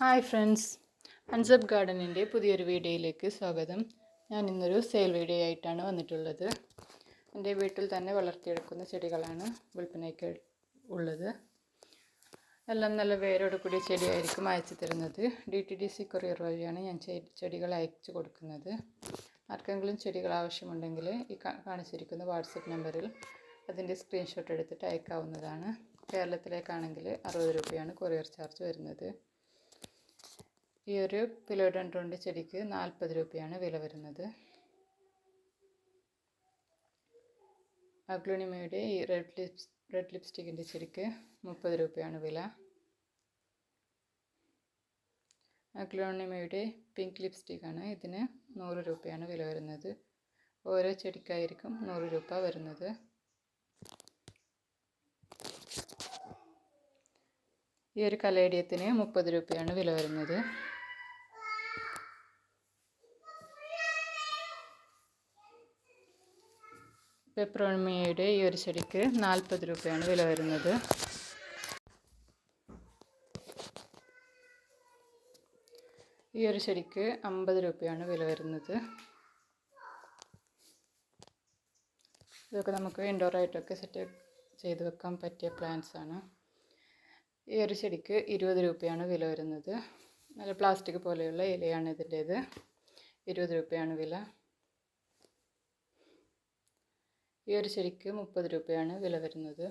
Hi friends, unsub ഗാർഡനിൻ്റെ പുതിയൊരു വീഡിയോയിലേക്ക് സ്വാഗതം. ഞാൻ ഇന്നൊരു സെയിൽ വീഡിയോ ആയിട്ടാണ് വന്നിട്ടുള്ളത്. എൻ്റെ വീട്ടിൽ തന്നെ വളർത്തിയെടുക്കുന്ന ചെടികളാണ് വിൽപ്പനയ്ക്ക് ഉള്ളത്. എല്ലാം നല്ല വേരോട് കൂടിയ ചെടിയായിരിക്കും അയച്ചു തരുന്നത്. DTDC കൊറിയർ വഴിയാണ് ഞാൻ ചെടികൾ അയച്ചു കൊടുക്കുന്നത്. ആർക്കെങ്കിലും ചെടികൾ ആവശ്യമുണ്ടെങ്കിൽ ഈ കാണിച്ചിരിക്കുന്ന വാട്സപ്പ് നമ്പറിൽ അതിൻ്റെ സ്ക്രീൻഷോട്ട് എടുത്തിട്ട് അയക്കാവുന്നതാണ്. കേരളത്തിലേക്കാണെങ്കിൽ 60 രൂപയാണ് കൊറിയർ ചാർജ് വരുന്നത്. ഈ ഒരു ഫിലോഡെൻഡ്രോണിൻ്റെ ചെടിക്ക് 40 രൂപയാണ് വില വരുന്നത്. അഗ്ലോണിമയുടെ ഈ റെഡ് ലിപ്സ്റ്റിക്കിൻ്റെ ചെടിക്ക് 30 രൂപയാണ് വില. അഗ്ലോണിമയുടെ പിങ്ക് ലിപ്സ്റ്റിക്കാണ്, ഇതിന് 100 രൂപയാണ് വില വരുന്നത്. ഓരോ ചെടിക്കായിരിക്കും 100 രൂപ വരുന്നത്. ഈ ഒരു കലേഡിയത്തിന് 30 രൂപയാണ് വില വരുന്നത്. പെപ്പറോണിമയുടെ ഈ ഒരു ചെടിക്ക് 40 രൂപയാണ് വില വരുന്നത്. ഈ ഒരു ചെടിക്ക് 50 രൂപയാണ് വില വരുന്നത്. ഇതൊക്കെ നമുക്ക് ഇൻഡോറായിട്ടൊക്കെ സെറ്റ് ചെയ്ത് വെക്കാൻ പറ്റിയ പ്ലാന്റ്സ് ആണ്. ഈ ഒരു ചെടിക്ക് 20 രൂപയാണ് വില വരുന്നത്. നല്ല പ്ലാസ്റ്റിക് പോലെയുള്ള ഇലയാണ് ഇതിൻ്റേത്. 20 രൂപയാണ് വില. ഈ ഒരു ചെടിക്ക് 30 രൂപയാണ് വില വരുന്നത്.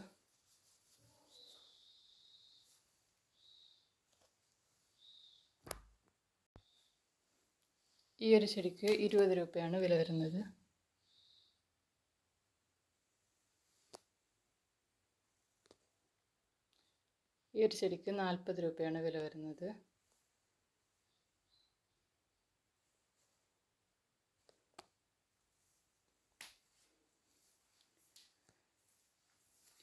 ഈ ഒരു ചെടിക്ക് 20 രൂപയാണ് വില വരുന്നത്. ഈ ഒരു ചെടിക്ക് 40 രൂപയാണ് വില വരുന്നത്.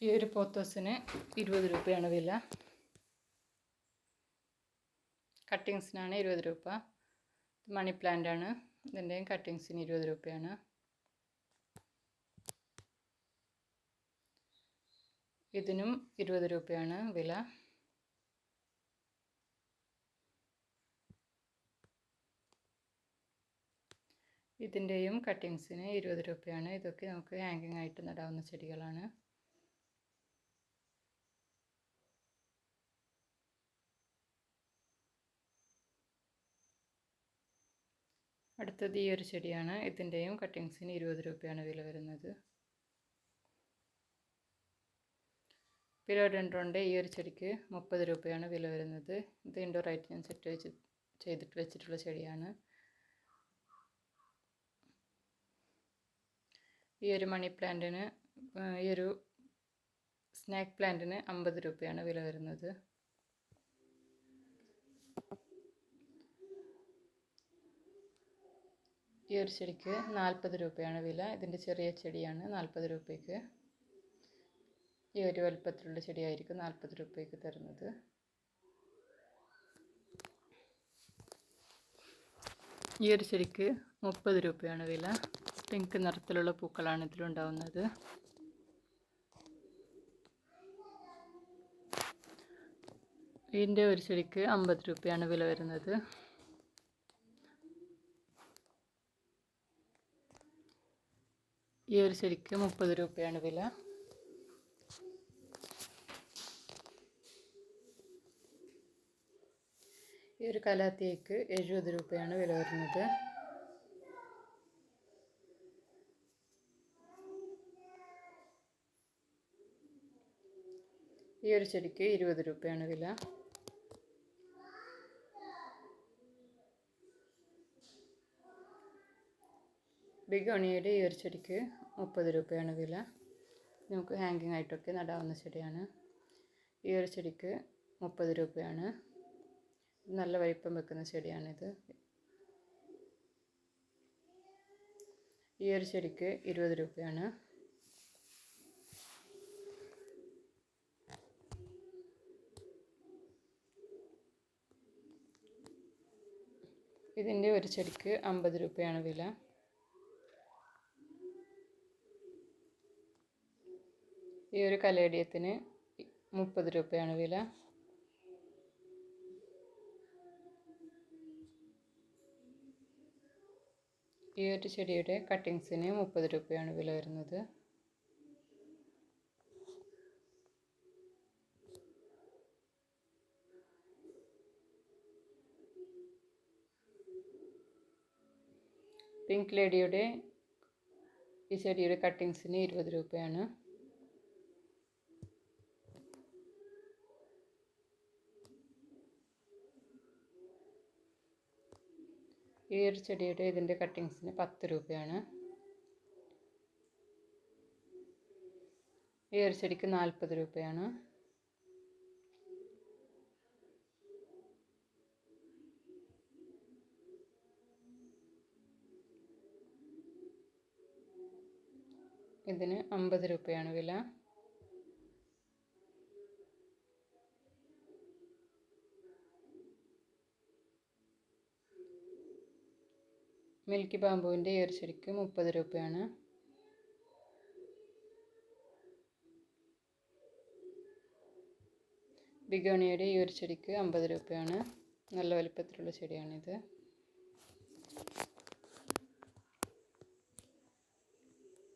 ഈ ഒരു പോത്തോസിന് 20 രൂപയാണ് വില. കട്ടിങ്സിനാണ് 20 രൂപ. മണി പ്ലാന്റ് ആണ്, ഇതിൻ്റെയും കട്ടിങ്സിന് 20 രൂപയാണ്. ഇതിനും 20 രൂപയാണ് വില. ഇതിൻ്റെയും കട്ടിങ്സിന് 20 രൂപയാണ്. ഇതൊക്കെ നമുക്ക് ഹാങ്ങിങ് ആയിട്ട് നടാവുന്ന ചെടികളാണ്. അടുത്തത് ഈ ഒരു ചെടിയാണ്. ഇതിൻ്റെയും കട്ടിങ്സിന് 20 രൂപയാണ് വില വരുന്നത്. ഫിലോഡെൻഡ്രോണിൻ്റെ ഈ ഒരു ചെടിക്ക് 30 രൂപയാണ് വില വരുന്നത്. ഇത് ഇൻഡോറായിട്ട് ഞാൻ ചെയ്തിട്ട് വെച്ചിട്ടുള്ള ചെടിയാണ്. ഈ ഒരു മണി പ്ലാന്റിന്, ഈ ഒരു സ്നാക്ക് പ്ലാന്റിന് 50 രൂപയാണ് വില വരുന്നത്. ഈ ഒരു ചെടിക്ക് 40 രൂപയാണ് വില. ഇതിൻ്റെ ചെറിയ ചെടിയാണ് 40 രൂപയ്ക്ക്. ഈ ഒരു വലുപ്പത്തിലുള്ള ചെടിയായിരിക്കും 40 രൂപയ്ക്ക് തരുന്നത്. ഈ ഒരു ചെടിക്ക് 30 രൂപയാണ് വില. പിങ്ക് നിറത്തിലുള്ള പൂക്കളാണ് ഇതിലുണ്ടാവുന്നത്. ഇതിൻ്റെ ഒരു ചെടിക്ക് 50 രൂപയാണ് വില വരുന്നത്. ഈ ഒരു ചെടിക്ക് 30 രൂപയാണ് വില. ഈ ഒരു കലാത്തിയയ്ക്ക് 70 രൂപയാണ് വില വരുന്നത്. ഈ ഒരു ചെടിക്ക് 20 രൂപയാണ് വില. ബിഗോണിയയുടെ ഈ ഒരു ചെടിക്ക് 30 രൂപയാണ് വില. നമുക്ക് ഹാങ്ങിങ് ആയിട്ടൊക്കെ നടാവുന്ന ചെടിയാണ്. ഈ ഒരു ചെടിക്ക് 30 രൂപയാണ്. നല്ല വലിപ്പം വെക്കുന്ന ചെടിയാണിത്. ഈ ഒരു ചെടിക്ക് 20 രൂപയാണ്. ഇതിൻ്റെ ഒരു ചെടിക്ക് 50 രൂപയാണ് വില. ഈ ഒരു കലേഡിയത്തിന് 30 രൂപയാണ് വില. ഈ ഒരു ചെടിയുടെ കട്ടിങ്സിന് 30 രൂപയാണ് വില വരുന്നത്. പിങ്ക് ലേഡിയുടെ ഈ ചെടിയുടെ കട്ടിങ്സിന് 20 രൂപയാണ്. ഈ ഒരു ചെടിയുടെ ഇതിൻ്റെ കട്ടിങ്സിന് 10 രൂപയാണ്. ഈ ഒരു ചെടിക്ക് 40 രൂപയാണ്. ഇതിന് 50 രൂപയാണ് വില. മിൽക്കി ബാമ്പുവിൻ്റെ ഈ ഒരു ചെടിക്ക് 30 രൂപയാണ്. ബിഗോണിയയുടെ ഈ ഒരു ചെടിക്ക് 50 രൂപയാണ്. നല്ല വലിപ്പത്തിലുള്ള ചെടിയാണിത്.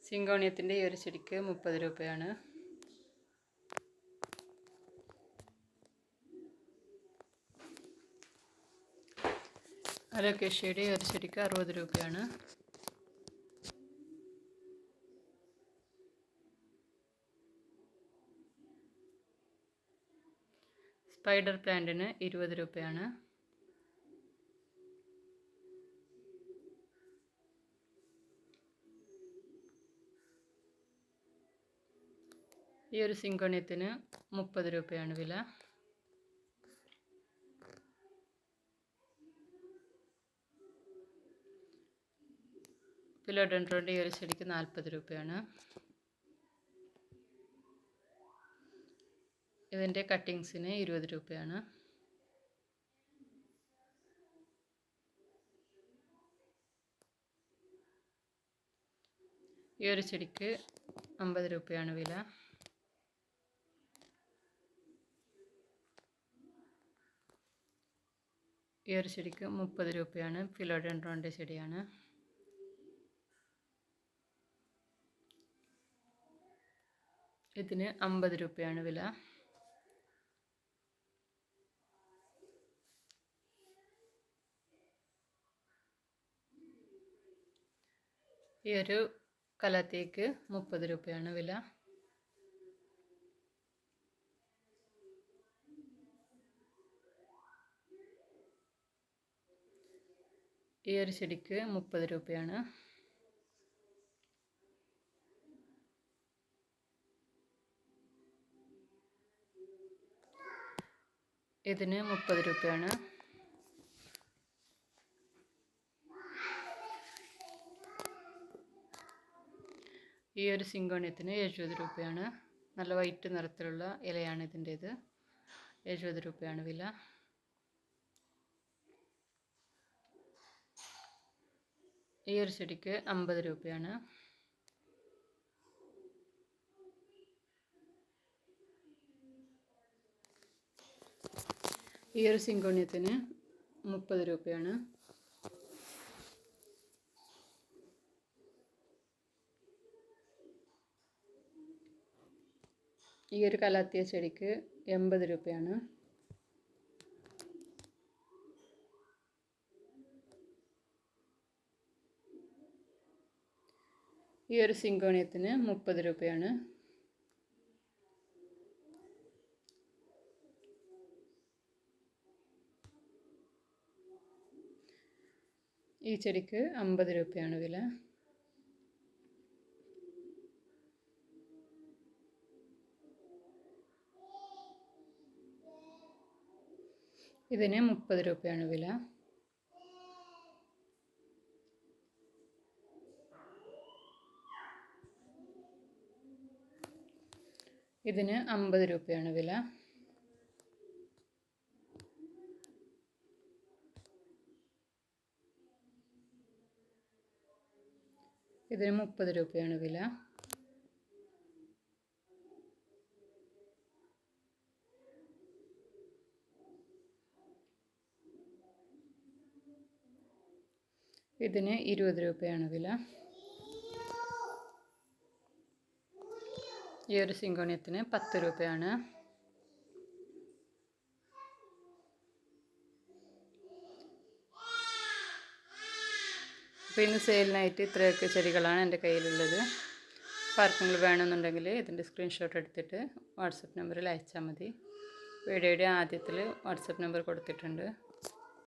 സിങ്കോണിയത്തിൻ്റെ ഈ ഒരു ചെടിക്ക് 30 രൂപയാണ്. അലോക്കേഷ്യയുടെ ഈ ഒരു ചെടിക്ക് 60 രൂപയാണ്. സ്പൈഡർ പ്ലാന്റിന് 20 രൂപയാണ്. ഈ ഒരു സിങ്കോണിയത്തിന് 30 രൂപയാണ് വില. ഫിലോഡെൻഡ്രോൻ്റെ ഈ ഒരു ചെടിക്ക് 40 രൂപയാണ്. ഇതിൻ്റെ കട്ടിങ്സിന് 20 രൂപയാണ്. ഈ ഒരു ചെടിക്ക് 50 രൂപയാണ് വില. ഈ ഒരു ചെടിക്ക് 30 രൂപയാണ്. ഫിലോഡെൻഡ്രോൻ്റെ ചെടിയാണ്. ഇതിന് 50 രൂപയാണ് വില. ഈ ഒരു കലത്തേക്ക് 30 രൂപയാണ് വില. ഈ ഒരു ചെടിക്ക് 30 രൂപയാണ്. ഇതിന് 30 രൂപയാണ്. ഈ ഒരു സിങ്കോണിയത്തിന് 70 രൂപയാണ്. നല്ല വൈറ്റ് നിറത്തിലുള്ള ഇലയാണ് ഇതിൻ്റേത്. 70 രൂപയാണ് വില. ഈ ഒരു ചെടിക്ക് 50 രൂപയാണ്. ഈ ഒരു സിങ്കോണിയത്തിന് 30 രൂപയാണ്. ഈ ഒരു കലാത്തിയ ചെടിക്ക് 80 രൂപയാണ്. ഈ ഒരു സിങ്കോണിയത്തിന് 30 രൂപയാണ്. ഈ ചെടിക്ക് 50 രൂപയാണ് വില. ഇതിന് 30 രൂപയാണ് വില. ഇതിന് 50 രൂപയാണ് വില. ഇതിന് 30 രൂപയാണ് വില. ഇതിന് 20 രൂപയാണ് വില. ഈ ഒരു സിങ്കോണിയത്തിന് 10 രൂപയാണ്. അപ്പോൾ ഇന്ന് സെയിലിനായിട്ട് ഇത്രയൊക്കെ ചെടികളാണ് എൻ്റെ കയ്യിലുള്ളത്. അപ്പോൾ ആർക്കെങ്കിലും വേണമെന്നുണ്ടെങ്കിൽ ഇതിൻ്റെ സ്ക്രീൻഷോട്ട് എടുത്തിട്ട് വാട്സപ്പ് നമ്പറിൽ അയച്ചാൽ മതി. വീഡിയോയുടെ ആദ്യത്തിൽ വാട്സപ്പ് നമ്പർ കൊടുത്തിട്ടുണ്ട്.